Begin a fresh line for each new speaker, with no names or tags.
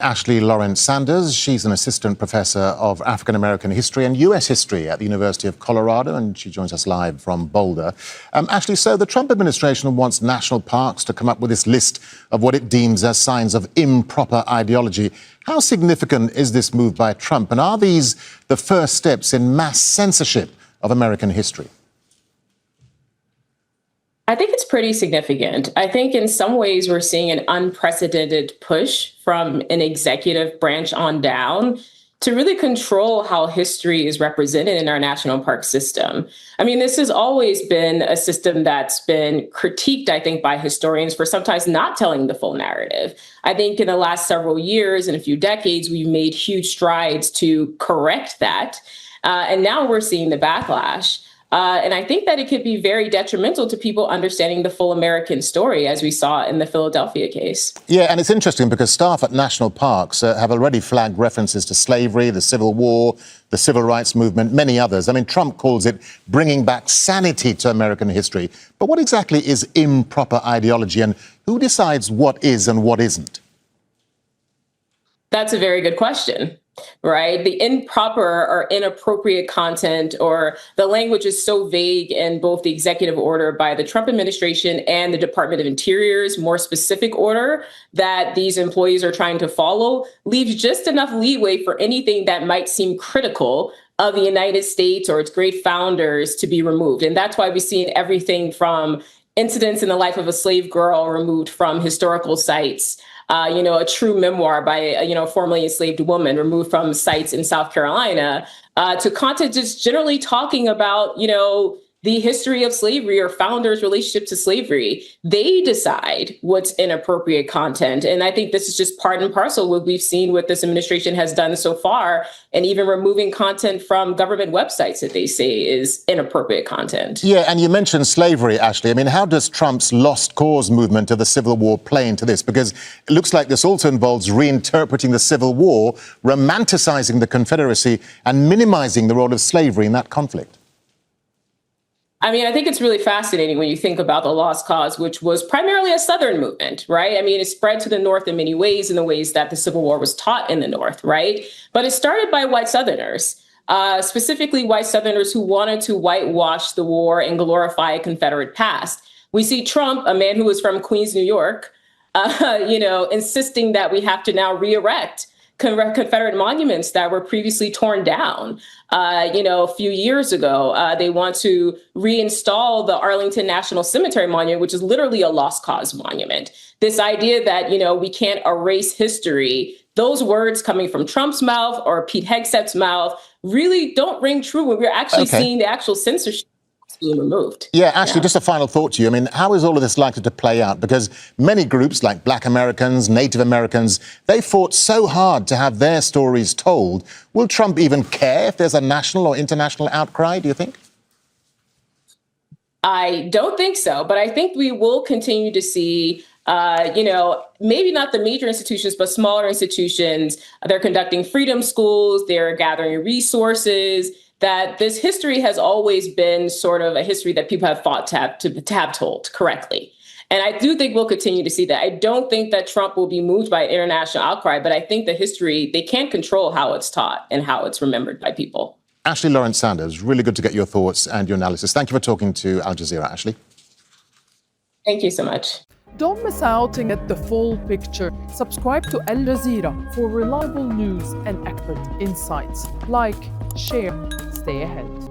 Ashleigh Lawrence-Sanders. She's an assistant professor of African American history and US history at the University of Colorado, and she joins us live from Boulder. Ashleigh, so the Trump administration wants national parks to come up with this list of what it deems as signs of improper ideology. How significant is this move by Trump, and are these the first steps in mass censorship of American history?
I think it's pretty significant. I think in some ways we're seeing an unprecedented push from an executive branch on down to really control how history is represented in our national park system. I mean, this has always been a system that's been critiqued, I think, by historians for sometimes not telling the full narrative. I think in the last several years and a few decades, we've made huge strides to correct that. And now we're seeing the backlash. And I think that it could be very detrimental to people understanding the full American story, as we saw in the Philadelphia case.
Yeah, and it's interesting because staff at national parks have already flagged references to slavery, the Civil War, the Civil Rights Movement, many others. I mean, Trump calls it bringing back sanity to American history. But what exactly is improper ideology, and who decides what is and what isn't?
That's a very good question. Right? The improper or inappropriate content, or the language is so vague in both the executive order by the Trump administration and the Department of Interior's more specific order that these employees are trying to follow, leaves just enough leeway for anything that might seem critical of the United States or its great founders to be removed. And that's why we've seen everything from incidents in the life of a slave girl removed from historical sites, a true memoir by a formerly enslaved woman removed from sites in South Carolina, to content just generally talking about, the history of slavery or founders' relationship to slavery. They decide what's inappropriate content. And I think this is just part and parcel what we've seen what this administration has done so far, and even removing content from government websites that they say is inappropriate content.
Yeah, and you mentioned slavery, Ashleigh. I mean, how does Trump's lost cause movement of the Civil War play into this? Because it looks like this also involves reinterpreting the Civil War, romanticizing the Confederacy, and minimizing the role of slavery in that conflict.
I mean, I think it's really fascinating when you think about the Lost Cause, which was primarily a Southern movement, right? I mean, it spread to the North in many ways, in the ways that the Civil War was taught in the North, right? But it started by white Southerners, specifically white Southerners who wanted to whitewash the war and glorify a Confederate past. We see Trump, a man who was from Queens, New York, insisting that we have to now re-erect Confederate monuments that were previously torn down. A few years ago, they want to reinstall the Arlington National Cemetery Monument, which is literally a lost cause monument. This idea that, we can't erase history, those words coming from Trump's mouth or Pete Hegseth's mouth really don't ring true when we're actually seeing the actual censorship being removed.
Yeah, Ashleigh, just a final thought to you. I mean, how is all of this likely to play out? Because many groups like Black Americans, Native Americans, they fought so hard to have their stories told. Will Trump even care if there's a national or international outcry, do you think?
I don't think so, but I think we will continue to see maybe not the major institutions, but smaller institutions. They're conducting freedom schools, they're gathering resources, that this history has always been sort of a history that people have fought to have told correctly. And I do think we'll continue to see that. I don't think that Trump will be moved by international outcry, but I think the history, they can't control how it's taught and how it's remembered by people.
Ashleigh Lawrence-Sanders, really good to get your thoughts and your analysis. Thank you for talking to Al Jazeera, Ashleigh.
Thank you so much.
Don't miss out and get the full picture. Subscribe to Al Jazeera for reliable news and expert insights. Like, share, stay ahead.